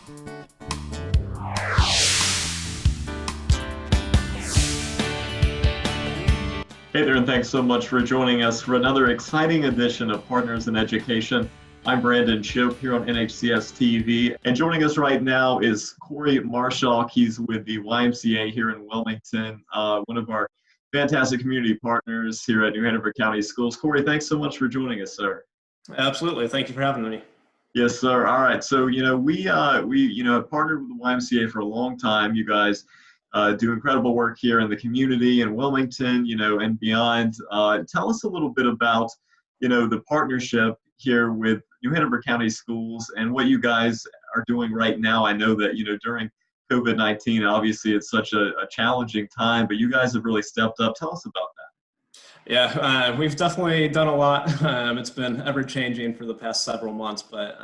Hey there, and thanks so much for joining us for another exciting edition of Partners in Education. I'm Brandon Shope here on NHCS TV, and joining us right now is Corey Marshalk. He's with the YMCA here in Wilmington, one of our fantastic community partners here at New Hanover County Schools. Corey, thanks so much for joining us, sir. Absolutely. Thank you for having me. Yes, sir. All right. So, we have partnered with the YMCA for a long time. You guys do incredible work here in the community in Wilmington, and beyond. Tell us a little bit about, the partnership here with New Hanover County Schools and what you guys are doing right now. I know that, during COVID-19, obviously it's such a challenging time, but you guys have really stepped up. Tell us about that. Yeah, we've definitely done a lot. It's been ever changing for the past several months, but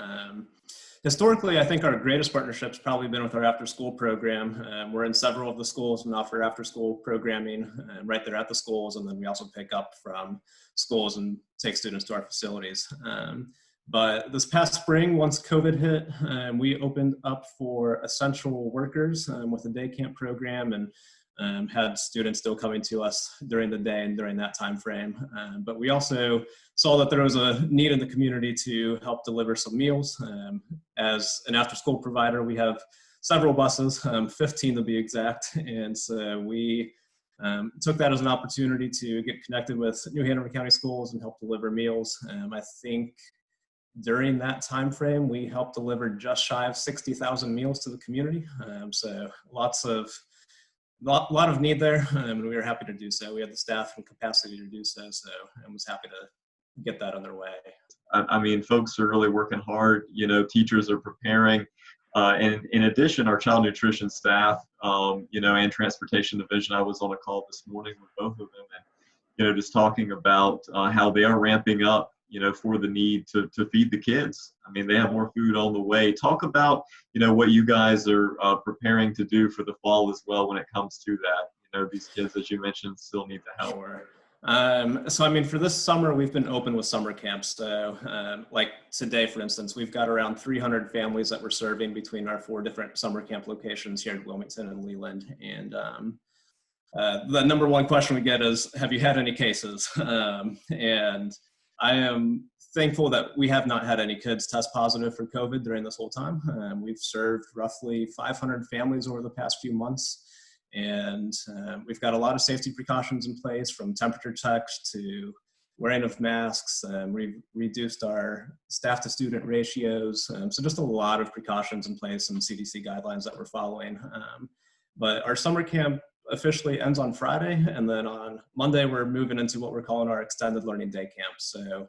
historically, I think our greatest partnership's probably been with our after-school program. We're in several of the schools and offer after-school programming right there at the schools, and then we also pick up from schools and take students to our facilities. But this past spring, once COVID hit, we opened up for essential workers with a day camp program, and had students still coming to us during the day and during that time frame. But we also saw that there was a need in the community to help deliver some meals. As an after-school provider, we have several buses, 15 to be exact. And so we took that as an opportunity to get connected with New Hanover County Schools and help deliver meals. I think during that time frame, we helped deliver just shy of 60,000 meals to the community. So a lot of need there, and we were happy to do so. We had the staff and capacity to do so, and was happy to get that underway. I mean, folks are really working hard. Teachers are preparing. And in addition, our child nutrition staff, and transportation division, I was on a call this morning with both of them, and, just talking about how they are ramping up, for the need to feed the kids. I mean, they have more food on the way. Talk about, what you guys are preparing to do for the fall as well when it comes to that. These kids, as you mentioned, still need the help. Sure. So, I mean, for this summer, we've been open with summer camps. So, like today, for instance, we've got around 300 families that we're serving between our 4 different summer camp locations here in Wilmington and Leland. And the number one question we get is, have you had any cases? And I am thankful that we have not had any kids test positive for COVID during this whole time. We've served roughly 500 families over the past few months, and we've got a lot of safety precautions in place, from temperature checks to wearing of masks. We've reduced our staff to student ratios. So just a lot of precautions in place and CDC guidelines that we're following. But our summer camp officially ends on Friday, and then on Monday we're moving into what we're calling our extended learning day camp. So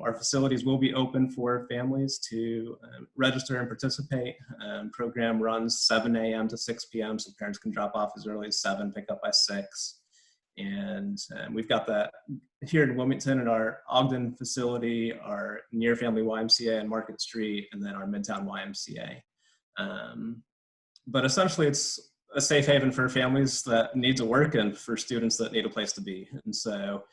our facilities will be open for families to register and participate. Program runs 7 a.m. to 6 p.m. so parents can drop off as early as 7, pick up by 6. And we've got that here in Wilmington in our Ogden facility, our near family YMCA and Market Street, and then our Midtown YMCA. But essentially it's a safe haven for families that need to work and for students that need a place to be. And so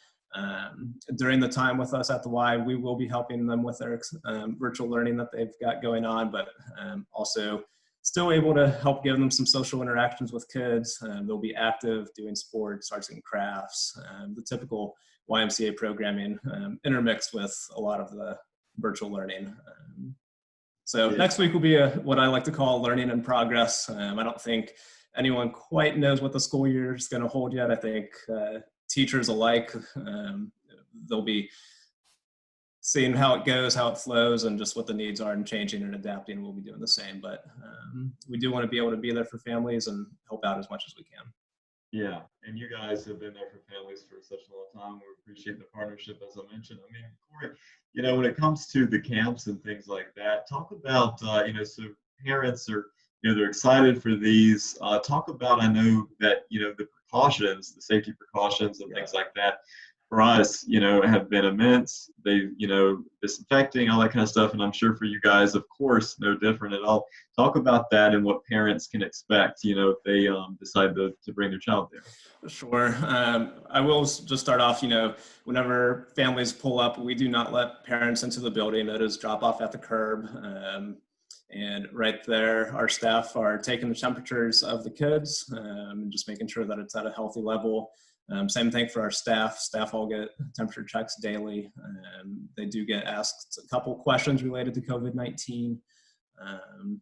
during the time with us at the Y, we will be helping them with their virtual learning that they've got going on, but also still able to help give them some social interactions with kids. They'll be active doing sports, arts and crafts, the typical YMCA programming intermixed with a lot of the virtual learning. So next week will be what I like to call learning in progress. I don't think anyone quite knows what the school year is going to hold yet. I think teachers alike, they'll be seeing how it goes, how it flows, and just what the needs are and changing and adapting. We'll be doing the same, but we do want to be able to be there for families and help out as much as we can. Yeah, and you guys have been there for families for such a long time. We appreciate the partnership, as I mentioned. I mean, Corey, when it comes to the camps and things like that, talk about, so parents are, they're excited for these. Talk about, I know that, the precautions, the safety precautions and things like that for us, have been immense. They, disinfecting, all that kind of stuff. And I'm sure for you guys, of course, no different at all. Talk about that and what parents can expect, if they decide to bring their child there. Sure. I will just start off, whenever families pull up, we do not let parents into the building. It is drop off at the curb. And right there, our staff are taking the temperatures of the kids and just making sure that it's at a healthy level. Same thing for our staff. Staff all get temperature checks daily. They do get asked a couple questions related to COVID-19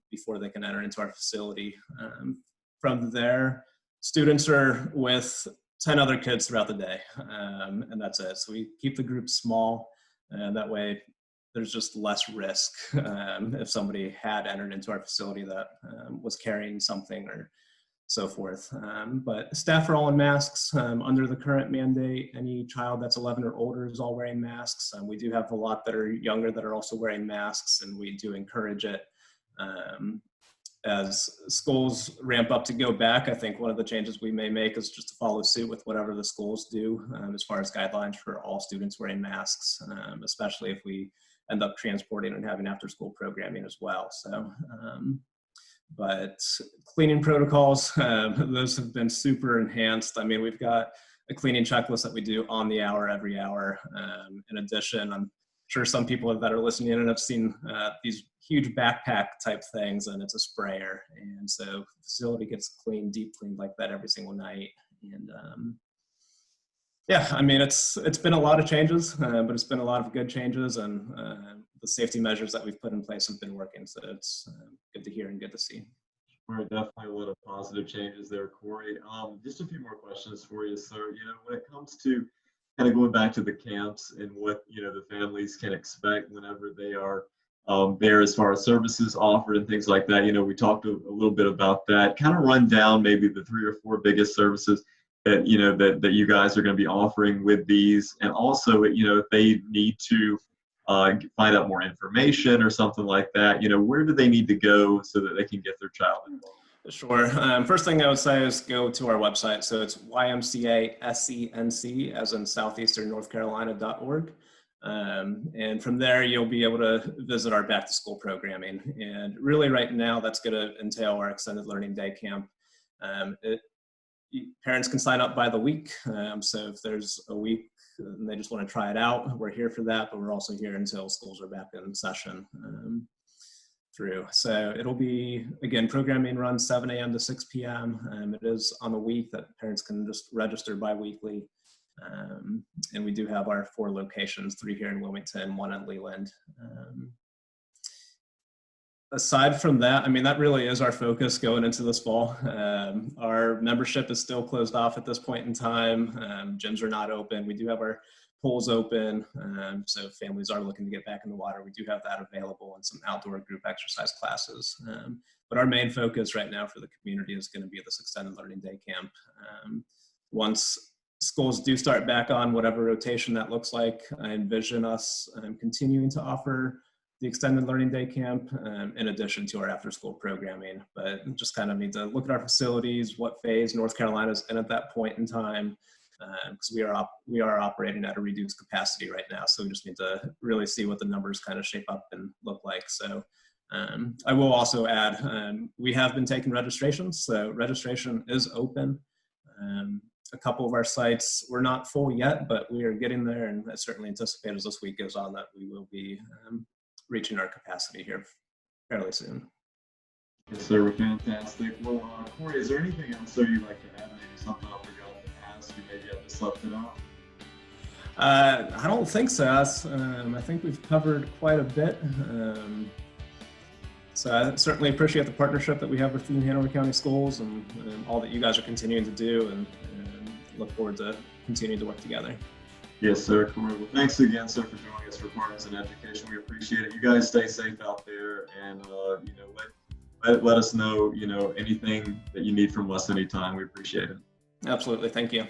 before they can enter into our facility. From there, students are with 10 other kids throughout the day, and that's it. So we keep the group small, and that way there's just less risk if somebody had entered into our facility that was carrying something or so forth. But staff are all in masks. Under the current mandate, any child that's 11 or older is all wearing masks. We do have a lot that are younger that are also wearing masks, and we do encourage it. As schools ramp up to go back, I think one of the changes we may make is just to follow suit with whatever the schools do as far as guidelines for all students wearing masks, especially if we end up transporting and having after school programming as well. So, but cleaning protocols, those have been super enhanced. I mean, we've got a cleaning checklist that we do on the hour, every hour. In addition, I'm sure some people that are listening in have seen these huge backpack type things, and it's a sprayer. And so the facility gets cleaned, deep cleaned like that every single night. And yeah, I mean, it's been a lot of changes, but it's been a lot of good changes, and the safety measures that we've put in place have been working. So it's good to hear and good to see. Sure, definitely a lot of positive changes there, Corey. Just a few more questions for you, sir. You know, when it comes to kind of going back to the camps and what, you know, the families can expect whenever they are there as far as services offered and things like that. You know, we talked a little bit about that. Kind of run down maybe the 3 or 4 biggest services that, you know, that you guys are going to be offering with these. And also, you know, if they need to find out more information or something like that, you know, where do they need to go so that they can get their child involved? Sure. First thing I would say is go to our website. So it's YMCA SENC, as in southeastern North Carolina.org. And from there, you'll be able to visit our back to school programming. And really right now, that's going to entail our extended learning day camp. Parents can sign up by the week. So if there's a week and they just want to try it out, we're here for that, but we're also here until schools are back in session through. So it'll be, again, programming runs 7 a.m. to 6 p.m. It is on a week that parents can just register bi-weekly. And we do have our 4 locations, 3 here in Wilmington, 1 in Leland. Aside from that, I mean, that really is our focus going into this fall. Our membership is still closed off at this point in time. Gyms are not open. We do have our pools open. So if families are looking to get back in the water, we do have that available, and some outdoor group exercise classes. But our main focus right now for the community is going to be this extended learning day camp. Once schools do start back on whatever rotation that looks like, I envision us continuing to offer the extended learning day camp in addition to our after school programming. But just kind of need to look at our facilities, what phase North Carolina's in at that point in time, because we are operating at a reduced capacity right now. So we just need to really see what the numbers kind of shape up and look like. So I will also add, we have been taking registrations. So registration is open. A couple of our sites, we're not full yet, but we are getting there, and I certainly anticipate as this week goes on that we will be reaching our capacity here fairly soon. Yes, sir. Fantastic. Well, Corey, is there anything else that you'd like to add? Maybe something I forgot to ask you, maybe I just left it out? I don't think so. I think we've covered quite a bit. So I certainly appreciate the partnership that we have with the Hanover County Schools and all that you guys are continuing to do, and look forward to continuing to work together. Yes, sir. Corey. Well, thanks again, sir, for joining us for Partners in Education. We appreciate it. You guys stay safe out there, and you know, let us know, you know, anything that you need from us anytime. We appreciate it. Absolutely. Thank you.